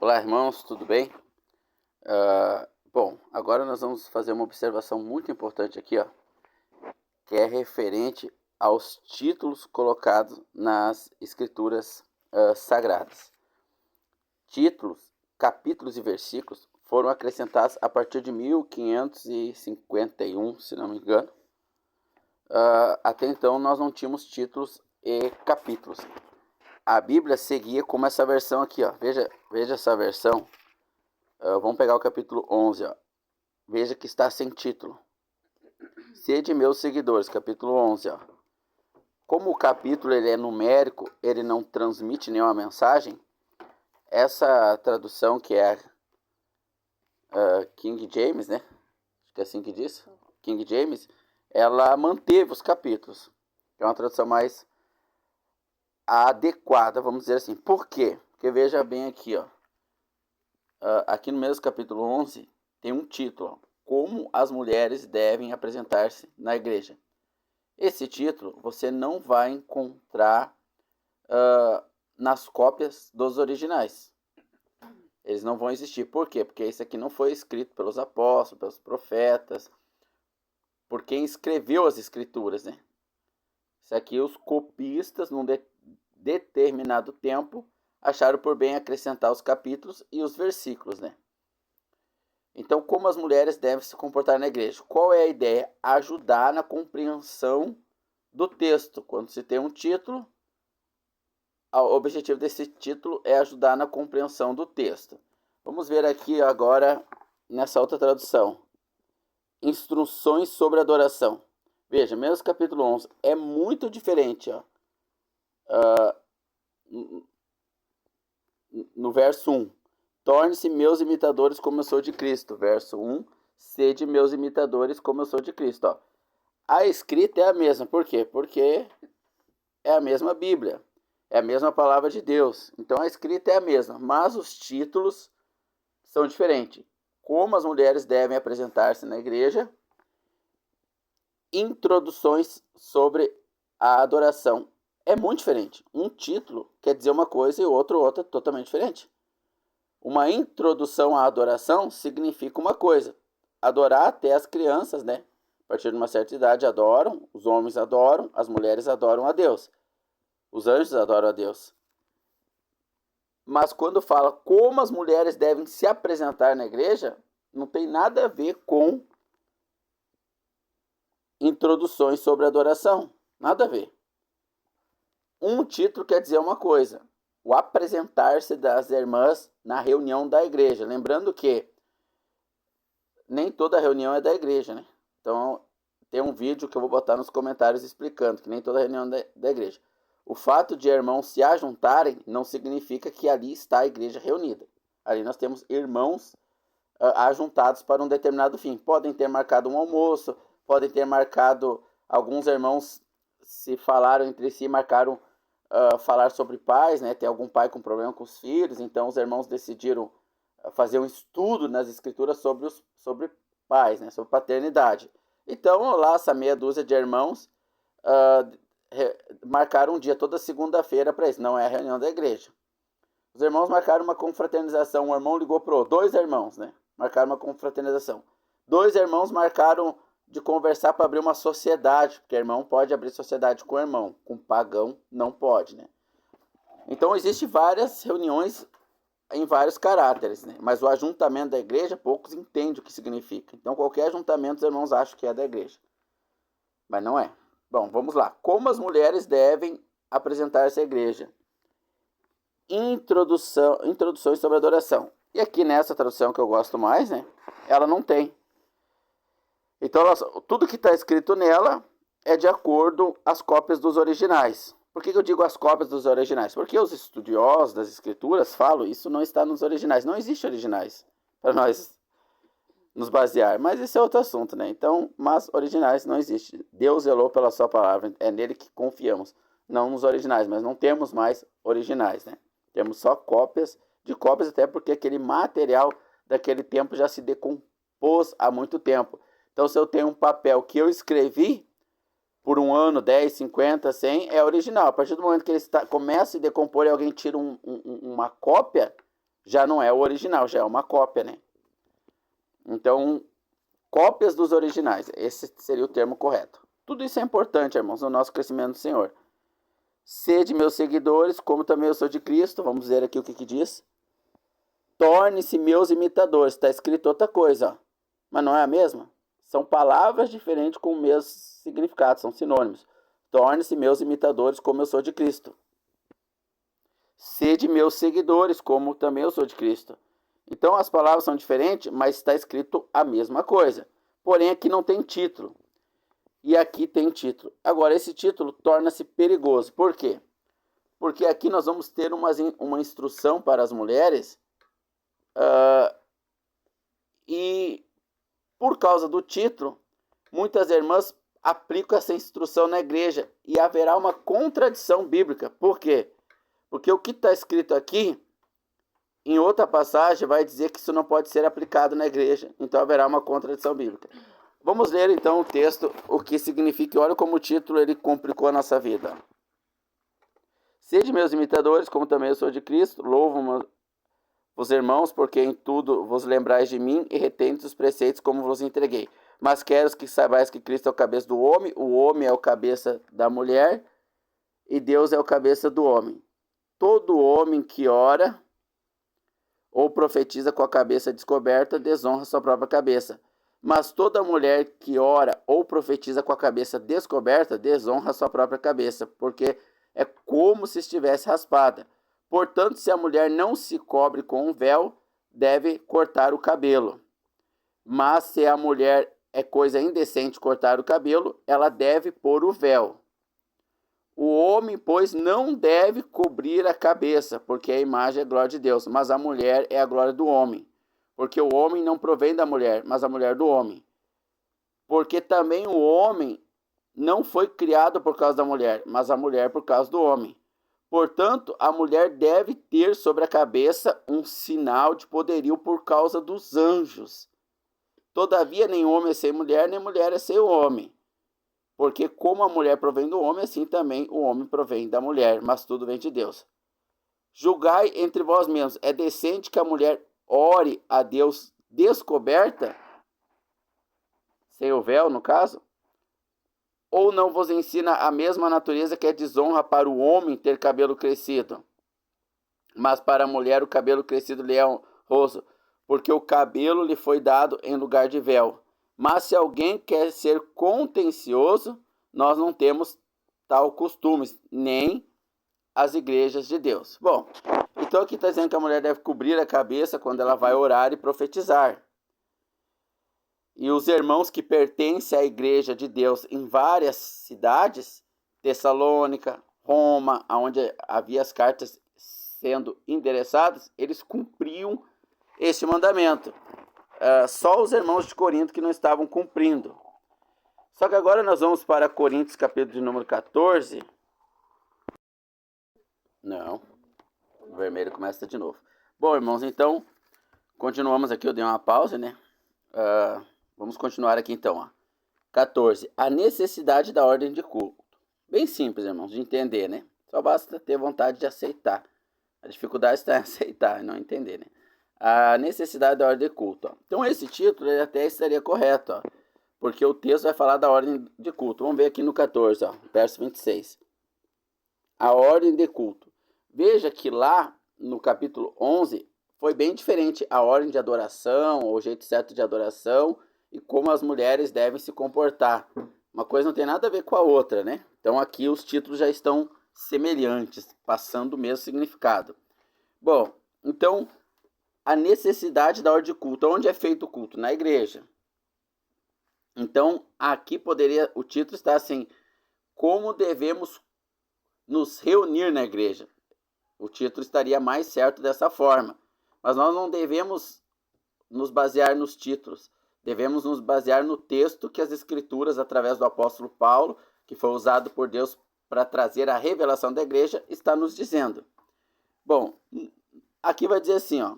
Olá, irmãos, tudo bem? Bom, agora nós vamos fazer uma observação muito importante aqui, ó, que é referente aos títulos colocados nas escrituras sagradas. Títulos, capítulos e versículos foram acrescentados a partir de 1551, se não me engano. Até então nós não tínhamos títulos e capítulos. A Bíblia seguia como essa versão aqui, ó. Veja essa versão. Vamos pegar o capítulo 11, ó. Veja que está sem título. Sede meus seguidores, capítulo 11, ó. Como o capítulo ele é numérico, ele não transmite nenhuma mensagem. Essa tradução que é King James, né? Acho que é assim que diz. King James, ela manteve os capítulos. É uma tradução mais adequada, vamos dizer assim. Por quê? Porque veja bem aqui, ó. Aqui no mesmo capítulo 11 tem um título, como as mulheres devem apresentar-se na igreja. Esse título você não vai encontrar nas cópias dos originais. Eles não vão existir. Por quê? Porque isso aqui não foi escrito pelos apóstolos, pelos profetas, por quem escreveu as escrituras, né? Isso aqui os copistas, num determinado tempo, acharam por bem acrescentar os capítulos e os versículos, né? Então, como as mulheres devem se comportar na igreja? Qual é a ideia? Ajudar na compreensão do texto. Quando se tem um título, o objetivo desse título é ajudar na compreensão do texto. Vamos ver aqui agora, nessa outra tradução. Instruções sobre adoração. Veja, mesmo capítulo 11, é muito diferente, ó. No verso 1, torne-se meus imitadores como eu sou de Cristo. Verso 1, sede meus imitadores como eu sou de Cristo. Ó. A escrita é a mesma. Por quê? Porque é a mesma Bíblia. É a mesma palavra de Deus. Então a escrita é a mesma, mas os títulos são diferentes. Como as mulheres devem apresentar-se na igreja. Introduções sobre a adoração. É muito diferente. Um título quer dizer uma coisa e outra totalmente diferente. Uma introdução à adoração significa uma coisa. Adorar até as crianças, né? A partir de uma certa idade adoram, os homens adoram, as mulheres adoram a Deus. Os anjos adoram a Deus. Mas quando fala como as mulheres devem se apresentar na igreja, não tem nada a ver com introduções sobre adoração. Nada a ver. Um título quer dizer uma coisa. O apresentar-se das irmãs na reunião da igreja. Lembrando que nem toda reunião é da igreja, né? Então, tem um vídeo que eu vou botar nos comentários explicando que nem toda reunião é da igreja. O fato de irmãos se ajuntarem não significa que ali está a igreja reunida. Ali nós temos irmãos ajuntados para um determinado fim. Podem ter marcado um almoço, podem ter marcado, alguns irmãos se falaram entre si, marcaram falar sobre pais, né? Tem algum pai com problema com os filhos, então os irmãos decidiram fazer um estudo nas escrituras sobre pais, né? Sobre paternidade. Então lá essa meia dúzia de irmãos marcaram um dia toda segunda-feira para isso. Não é a reunião da igreja. Os irmãos marcaram uma confraternização. Um irmão ligou para dois irmãos, né? Marcaram uma confraternização. Dois irmãos marcaram de conversar para abrir uma sociedade, porque irmão pode abrir sociedade com irmão, com pagão não pode, né? Então existem várias reuniões em vários caráteres, né? Mas o ajuntamento da igreja, poucos entendem o que significa. Então qualquer ajuntamento os irmãos acham que é da igreja, mas não é. Bom, vamos lá. Como as mulheres devem apresentar-se à igreja? Introduções sobre adoração. E aqui nessa tradução que eu gosto mais, né? Ela não tem. Então, tudo que está escrito nela é de acordo com as cópias dos originais. Por que eu digo as cópias dos originais? Porque os estudiosos das escrituras falam isso não está nos originais. Não existe originais para nós nos basear. Mas esse é outro assunto, né? Então, mas originais não existe. Deus zelou pela sua palavra. É nele que confiamos. Não nos originais, mas não temos mais originais, né? Temos só cópias de cópias, até porque aquele material daquele tempo já se decompôs há muito tempo. Então, se eu tenho um papel que eu escrevi por um ano, 10, 50, 100, é original. A partir do momento que ele começa a se decompor e alguém tira uma cópia, já não é o original, já é uma cópia, né? Então, cópias dos originais, esse seria o termo correto. Tudo isso é importante, irmãos, no nosso crescimento do Senhor. Sede meus seguidores, como também eu sou de Cristo. Vamos ver aqui o que diz. Torne-se meus imitadores. Está escrito outra coisa, ó, mas não é a mesma. São palavras diferentes com o mesmo significado, são sinônimos. Torne-se meus imitadores, como eu sou de Cristo. Sede meus seguidores, como também eu sou de Cristo. Então as palavras são diferentes, mas está escrito a mesma coisa. Porém aqui não tem título. E aqui tem título. Agora esse título torna-se perigoso. Por quê? Porque aqui nós vamos ter uma instrução para as mulheres. E por causa do título, muitas irmãs aplicam essa instrução na igreja. E haverá uma contradição bíblica. Por quê? Porque o que está escrito aqui, em outra passagem, vai dizer que isso não pode ser aplicado na igreja. Então haverá uma contradição bíblica. Vamos ler então o texto, o que significa. Olha como o título ele complicou a nossa vida. Sede meus imitadores, como também eu sou de Cristo. Louvo os irmãos, porque em tudo vos lembrais de mim e retendes os preceitos como vos entreguei. Mas quero que saibais que Cristo é o cabeça do homem, o homem é o cabeça da mulher e Deus é o cabeça do homem. Todo homem que ora ou profetiza com a cabeça descoberta desonra sua própria cabeça. Mas toda mulher que ora ou profetiza com a cabeça descoberta desonra sua própria cabeça, porque é como se estivesse raspada. Portanto, se a mulher não se cobre com um véu, deve cortar o cabelo. Mas se a mulher é coisa indecente cortar o cabelo, ela deve pôr o véu. O homem, pois, não deve cobrir a cabeça, porque a imagem é a glória de Deus, mas a mulher é a glória do homem. Porque o homem não provém da mulher, mas a mulher do homem. Porque também o homem não foi criado por causa da mulher, mas a mulher por causa do homem. Portanto, a mulher deve ter sobre a cabeça um sinal de poderio por causa dos anjos. Todavia, nem homem é sem mulher, nem mulher é sem o homem. Porque como a mulher provém do homem, assim também o homem provém da mulher, mas tudo vem de Deus. Julgai entre vós mesmos, é decente que a mulher ore a Deus descoberta, sem o véu no caso? Ou não vos ensina a mesma natureza que é desonra para o homem ter cabelo crescido? Mas para a mulher o cabelo crescido lhe é honroso, porque o cabelo lhe foi dado em lugar de véu. Mas se alguém quer ser contencioso, nós não temos tal costume, nem as igrejas de Deus. Bom, então aqui está dizendo que a mulher deve cobrir a cabeça quando ela vai orar e profetizar. E os irmãos que pertencem à igreja de Deus em várias cidades, Tessalônica, Roma, onde havia as cartas sendo endereçadas, eles cumpriam este mandamento. Só os irmãos de Corinto que não estavam cumprindo. Só que agora nós vamos para Coríntios, capítulo de número 14. Não, o vermelho começa de novo. Bom, irmãos, então, continuamos aqui, eu dei uma pausa, né? Vamos continuar aqui então, ó. 14. A necessidade da ordem de culto. Bem simples, irmãos, de entender, né? Só basta ter vontade de aceitar. A dificuldade está em aceitar, não entender, né? A necessidade da ordem de culto. Ó. Então esse título ele até estaria correto, ó, porque o texto vai falar da ordem de culto. Vamos ver aqui no 14, ó, verso 26. A ordem de culto. Veja que lá no capítulo 11 foi bem diferente a ordem de adoração, o jeito certo de adoração e como as mulheres devem se comportar. Uma coisa não tem nada a ver com a outra, né? Então aqui os títulos já estão semelhantes, passando o mesmo significado. Bom, então a necessidade da ordem de culto. Onde é feito o culto? Na igreja. Então aqui poderia, o título está assim, como devemos nos reunir na igreja. O título estaria mais certo dessa forma. Mas nós não devemos nos basear nos títulos. Devemos nos basear no texto que as Escrituras, através do apóstolo Paulo, que foi usado por Deus para trazer a revelação da igreja, está nos dizendo. Bom, aqui vai dizer assim, ó.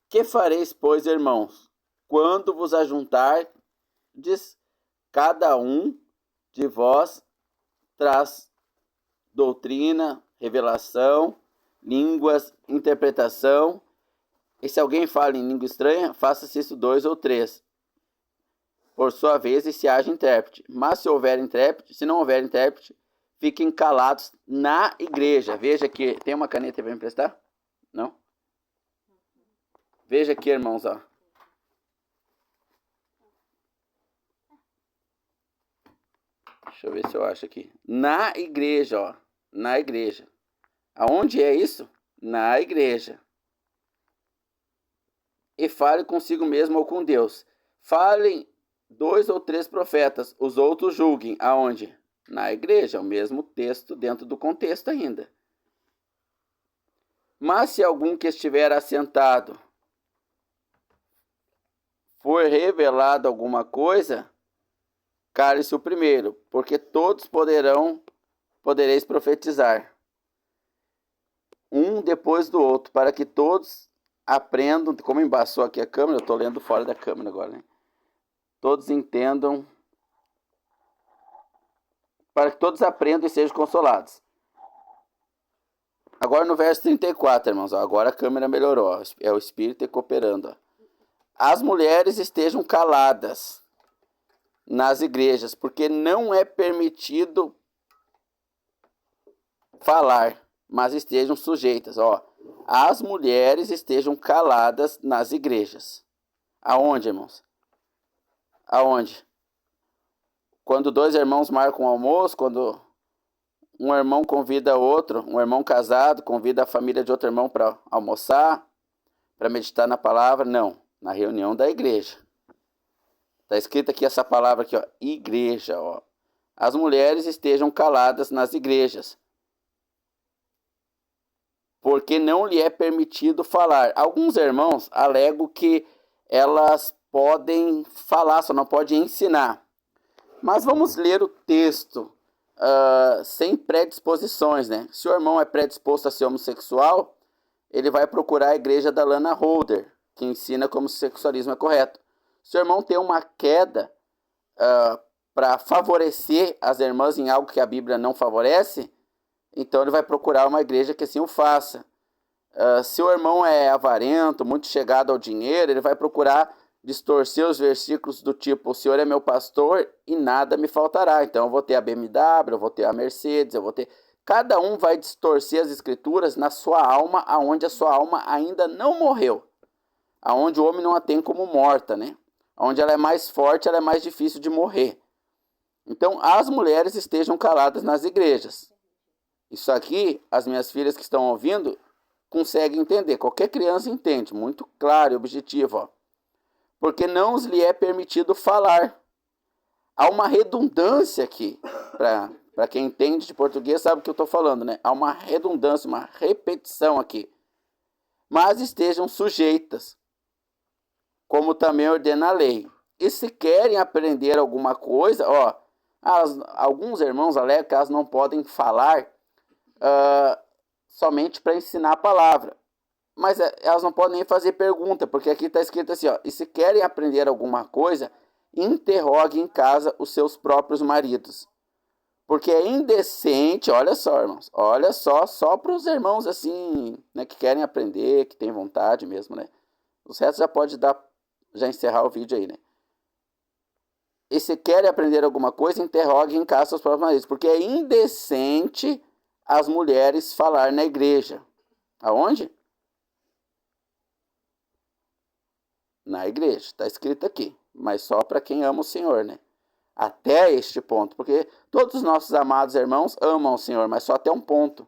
Que fareis, pois, irmãos, quando vos ajuntardes, cada um de vós traz doutrina, revelação, línguas, interpretação. E se alguém fala em língua estranha, faça-se isso 2 ou 3. Por sua vez, e se haja intérprete. Mas se houver intérprete, se não houver intérprete, fiquem calados na igreja. Veja aqui, tem uma caneta para me emprestar? Não? Veja aqui, irmãos, ó. Deixa eu ver se eu acho aqui. Na igreja, ó. Na igreja. Aonde é isso? Na igreja. E fale consigo mesmo ou com Deus. Falem 2 ou 3 profetas, os outros julguem. Aonde? Na igreja, o mesmo texto dentro do contexto ainda. Mas se algum que estiver assentado for revelado alguma coisa, cale-se o primeiro, porque todos podereis profetizar, um depois do outro, para que todos aprendam, como embaçou aqui a câmera, eu estou lendo fora da câmera agora, né? Todos entendam, para que todos aprendam e sejam consolados. Agora no verso 34, irmãos, ó, agora a câmera melhorou, ó, é o Espírito cooperando. Ó. As mulheres estejam caladas nas igrejas, porque não é permitido falar, mas estejam sujeitas. Ó, as mulheres estejam caladas nas igrejas. Aonde, irmãos? Aonde? Quando 2 irmãos marcam um almoço, quando um irmão convida outro, um irmão casado convida a família de outro irmão para almoçar, para meditar na palavra, não, na reunião da igreja. Está escrito aqui essa palavra aqui, ó, igreja, ó. As mulheres estejam caladas nas igrejas, porque não lhe é permitido falar. Alguns irmãos alegam que elas podem falar, só não podem ensinar. Mas vamos ler o texto sem predisposições, né? Se o irmão é predisposto a ser homossexual, ele vai procurar a igreja da Lana Holder, que ensina como o sexualismo é correto. Se o irmão tem uma queda para favorecer as irmãs em algo que a Bíblia não favorece, então ele vai procurar uma igreja que assim o faça. Se o irmão é avarento, muito chegado ao dinheiro, ele vai procurar distorcer os versículos do tipo: o Senhor é meu pastor e nada me faltará. Então eu vou ter a BMW, eu vou ter a Mercedes, eu vou ter... Cada um vai distorcer as escrituras na sua alma, aonde a sua alma ainda não morreu. Aonde o homem não a tem como morta, né? Onde ela é mais forte, ela é mais difícil de morrer. Então, as mulheres estejam caladas nas igrejas. Isso aqui, as minhas filhas que estão ouvindo, conseguem entender. Qualquer criança entende, muito claro e objetivo, ó. Porque não lhe é permitido falar. Há uma redundância aqui. Para quem entende de português sabe o que eu estou falando, né? Há uma redundância, uma repetição aqui. Mas estejam sujeitas, como também ordena a lei. E se querem aprender alguma coisa, ó, alguns irmãos alegam que elas não podem falar somente para ensinar a palavra. Mas elas não podem nem fazer pergunta, porque aqui está escrito assim, ó, e se querem aprender alguma coisa, interroguem em casa os seus próprios maridos. Porque é indecente, olha só, irmãos, olha só para os irmãos assim, né, que querem aprender, que têm vontade mesmo, né? Os restos já encerrar o vídeo aí, né? E se querem aprender alguma coisa, interroguem em casa seus próprios maridos, porque é indecente as mulheres falar na igreja. Aonde? Na igreja, está escrito aqui, mas só para quem ama o Senhor, né? Até este ponto, porque todos os nossos amados irmãos amam o Senhor, mas só até um ponto,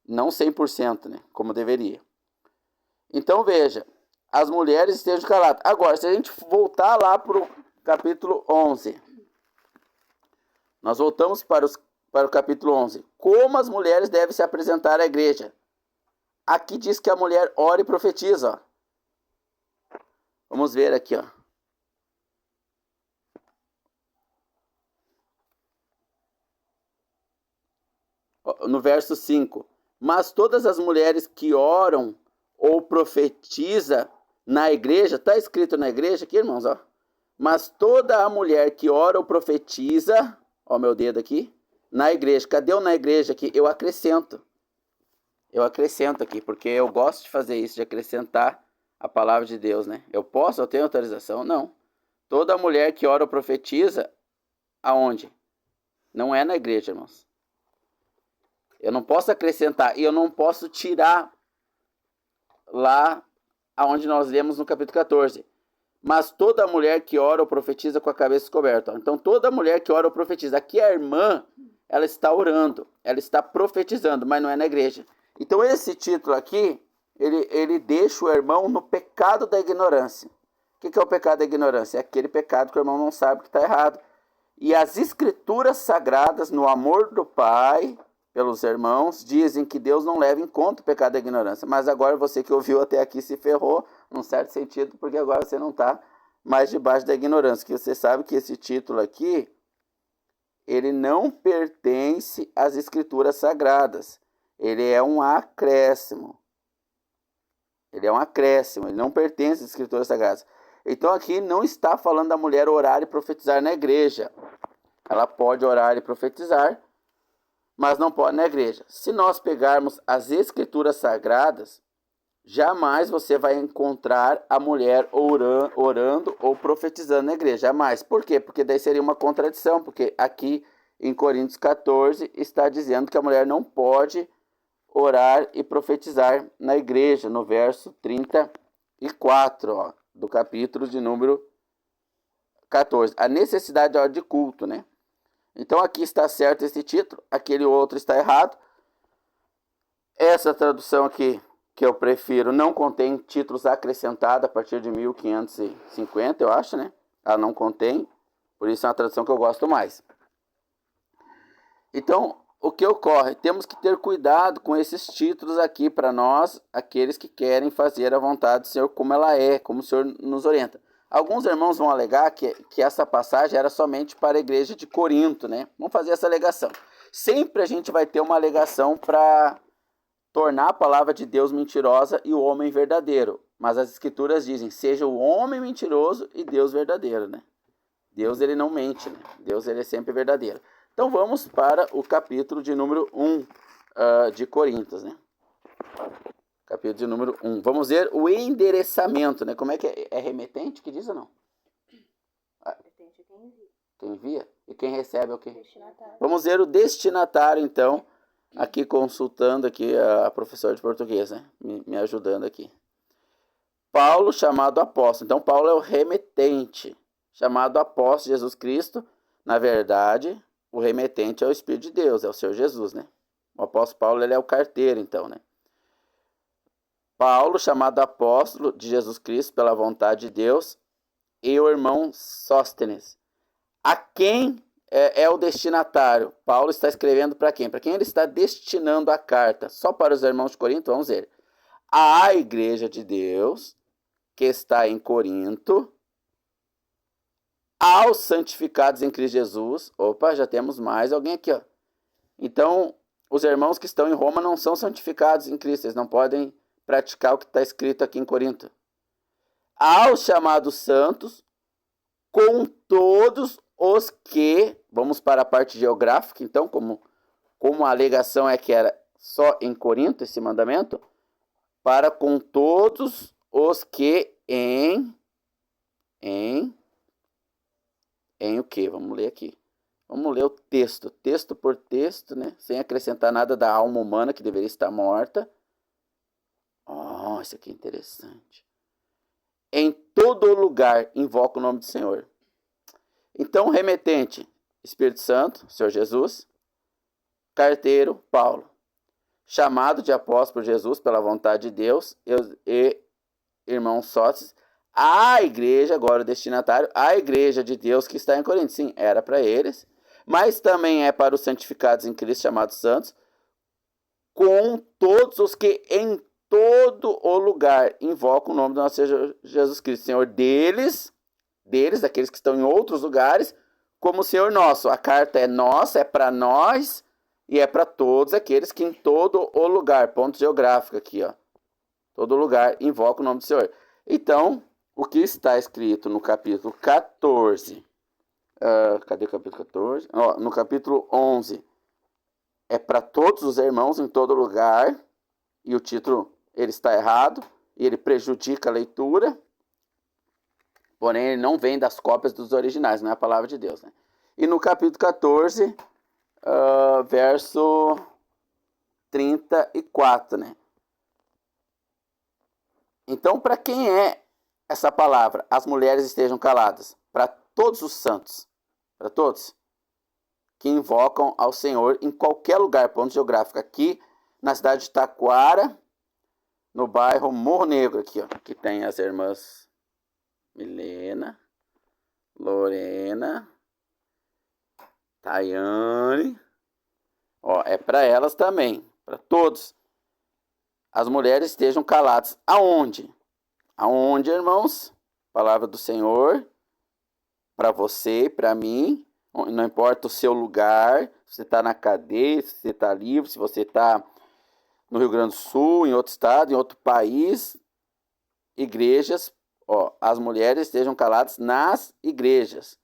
não 100%, né? Como deveria. Então veja, as mulheres estejam caladas. Agora, se a gente voltar lá para o capítulo 11, nós voltamos para o capítulo 11. Como as mulheres devem se apresentar à igreja? Aqui diz que a mulher ora e profetiza, ó. Vamos ver aqui, ó. No verso 5. Mas todas as mulheres que oram ou profetiza na igreja, está escrito na igreja aqui, irmãos, ó. Mas toda a mulher que ora ou profetiza, ó meu dedo aqui, na igreja. Cadê o na igreja aqui? Eu acrescento. eu acrescento aqui, porque eu gosto de fazer isso, de acrescentar a palavra de Deus, né? Eu tenho autorização? Não. Toda mulher que ora ou profetiza, aonde? Não é na igreja, irmãos. Eu não posso acrescentar e eu não posso tirar lá aonde nós lemos no capítulo 14. Mas toda mulher que ora ou profetiza com a cabeça descoberta. Então toda mulher que ora ou profetiza. Aqui a irmã, ela está orando, ela está profetizando, mas não é na igreja. Então esse título aqui, ele deixa o irmão no pecado da ignorância. O que é o pecado da ignorância? É aquele pecado que o irmão não sabe que está errado. E as escrituras sagradas, no amor do Pai, pelos irmãos, dizem que Deus não leva em conta o pecado da ignorância. Mas agora você que ouviu até aqui se ferrou, num certo sentido, porque agora você não está mais debaixo da ignorância. Que você sabe que esse título aqui, ele não pertence às escrituras sagradas. Ele é um acréscimo. Ele é um acréscimo, ele não pertence às escrituras sagradas. Então aqui não está falando da mulher orar e profetizar na igreja. Ela pode orar e profetizar, mas não pode na igreja. Se nós pegarmos as escrituras sagradas, jamais você vai encontrar a mulher orando ou profetizando na igreja. Jamais. Por quê? Porque daí seria uma contradição, porque aqui em Coríntios 14 está dizendo que a mulher não pode orar e profetizar na igreja, no verso 34, ó, do capítulo de número 14. A necessidade de culto, né? Então aqui está certo esse título, aquele outro está errado. Essa tradução aqui, que eu prefiro, não contém títulos acrescentados a partir de 1550, eu acho, né? Ela não contém, por isso é uma tradução que eu gosto mais. Então, o que ocorre? Temos que ter cuidado com esses títulos aqui para nós, aqueles que querem fazer a vontade do Senhor como ela é, como o Senhor nos orienta. Alguns irmãos vão alegar que essa passagem era somente para a igreja de Corinto, né? Vamos fazer essa alegação. Sempre a gente vai ter uma alegação para tornar a palavra de Deus mentirosa e o homem verdadeiro. Mas as escrituras dizem, seja o homem mentiroso e Deus verdadeiro, né? Deus, ele não mente, né? Deus, ele é sempre verdadeiro. Então vamos para o capítulo de número 1 de Coríntios, né? Capítulo de número 1. Vamos ver o endereçamento, né? Como é que é? É remetente que diz ou não? Remetente é quem envia. Quem envia? E quem recebe é o quê? Destinatário. Vamos ver o destinatário, então, aqui consultando aqui a professora de português, né? Me ajudando aqui. Paulo, chamado apóstolo. Então, Paulo é o remetente, chamado apóstolo de Jesus Cristo. Na verdade, o remetente é o Espírito de Deus, é o Senhor Jesus, né? O apóstolo Paulo, ele é o carteiro, então, né? Paulo, chamado apóstolo de Jesus Cristo pela vontade de Deus, e o irmão Sóstenes. A quem é o destinatário? Paulo está escrevendo para quem? Para quem ele está destinando a carta? Só para os irmãos de Corinto, vamos ver. A igreja de Deus, que está em Corinto, aos santificados em Cristo Jesus. Opa, já temos mais alguém aqui, ó. Então, os irmãos que estão em Roma não são santificados em Cristo, eles não podem praticar o que está escrito aqui em Corinto. Aos chamados santos, com todos os que, vamos para a parte geográfica, então, como a alegação é que era só em Corinto esse mandamento, para com todos os que em o que? Vamos ler aqui. Vamos ler o texto por texto, né? Sem acrescentar nada da alma humana que deveria estar morta. Oh, isso aqui é interessante. Em todo lugar invoca o nome do Senhor. Então, remetente, Espírito Santo, Senhor Jesus. Carteiro, Paulo. Chamado de apóstolo por Jesus pela vontade de Deus. E irmãos sócios. A igreja, agora o destinatário, a igreja de Deus que está em Corinto. Sim, era para eles. Mas também é para os santificados em Cristo, chamados santos. Com todos os que em todo o lugar invocam o nome do nosso Senhor Jesus Cristo. Senhor deles, daqueles que estão em outros lugares, como o Senhor nosso. A carta é nossa, é para nós e é para todos aqueles que em todo o lugar, ponto geográfico aqui, ó. Todo lugar invoca o nome do Senhor. Então, o que está escrito no capítulo 14? Cadê o capítulo 14? No capítulo 11. É para todos os irmãos em todo lugar. e o título ele está errado, e ele prejudica a leitura, porém ele não vem das cópias dos originais, não é a palavra de Deus, né? E no capítulo 14, verso 34, né? Então, para quem é essa palavra? As mulheres estejam caladas. Para todos os santos, para todos que invocam ao Senhor em qualquer lugar, ponto geográfico. Aqui na cidade de Taquara, no bairro Morro Negro, aqui, ó, que tem as irmãs Milena, Lorena, Tayane. Ó, é para elas também, para todos. As mulheres estejam caladas. Aonde? Aonde, irmãos? Palavra do Senhor para você, para mim. Não importa o seu lugar, se você está na cadeia, se você está livre, se você está no Rio Grande do Sul, em outro estado, em outro país, igrejas, ó, as mulheres estejam caladas nas igrejas.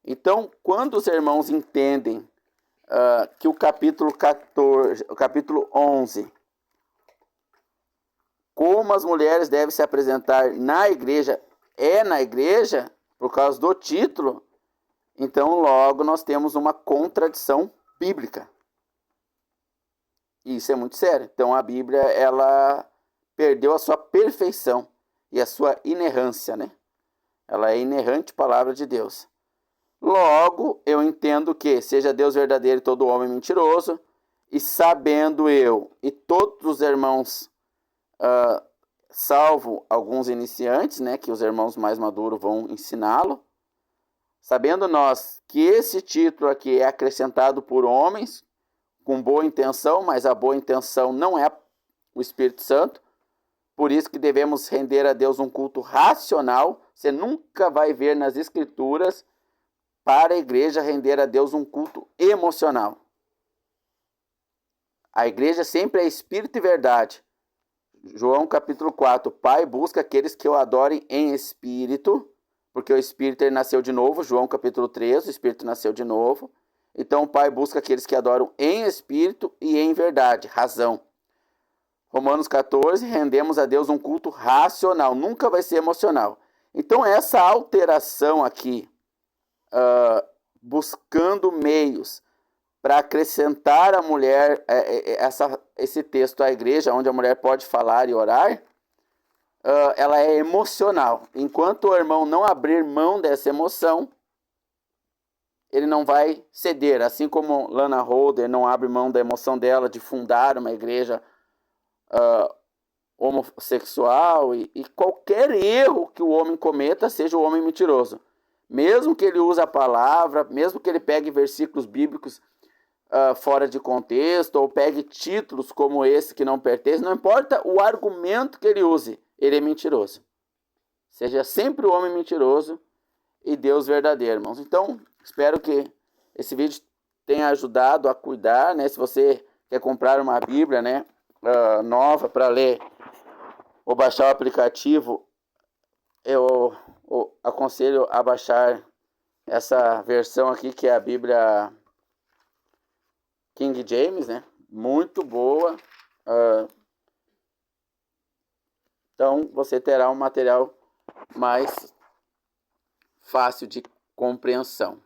Então, quando os irmãos entendem que o capítulo 14, o capítulo 11, como as mulheres devem se apresentar na igreja, é na igreja, por causa do título, então logo nós temos uma contradição bíblica. E isso é muito sério. Então a Bíblia, ela perdeu a sua perfeição e a sua inerrância, né? Ela é inerrante palavra de Deus. Logo, eu entendo que seja Deus verdadeiro e todo homem mentiroso, e sabendo eu e todos os irmãos, salvo alguns iniciantes, né, que os irmãos mais maduros vão ensiná-lo, sabendo nós que esse título aqui é acrescentado por homens com boa intenção, mas a boa intenção não é o Espírito Santo, por isso que devemos render a Deus um culto racional. Você nunca vai ver nas Escrituras para a igreja render a Deus um culto emocional. A igreja sempre é espírito e verdade. João capítulo 4, Pai busca aqueles que o adorem em espírito, porque o espírito ele nasceu de novo. João capítulo 3, o espírito nasceu de novo. Então o Pai busca aqueles que adoram em espírito e em verdade, razão. Romanos 14, rendemos a Deus um culto racional, nunca vai ser emocional. Então essa alteração aqui, buscando meios para acrescentar a mulher, esse texto à igreja, onde a mulher pode falar e orar, ela é emocional. Enquanto o irmão não abrir mão dessa emoção, ele não vai ceder. Assim como Lana Holder não abre mão da emoção dela de fundar uma igreja homossexual, e qualquer erro que o homem cometa, seja o homem mentiroso. Mesmo que ele use a palavra, mesmo que ele pegue versículos bíblicos fora de contexto, ou pegue títulos como esse que não pertence, não importa o argumento que ele use, ele é mentiroso. Seja sempre o homem mentiroso e Deus verdadeiro, irmãos. Então, espero que esse vídeo tenha ajudado a cuidar, né? Se você quer comprar uma Bíblia, né, nova para ler ou baixar o aplicativo, eu aconselho a baixar essa versão aqui, que é a Bíblia King James, né? Muito boa. Então você terá um material mais fácil de compreensão.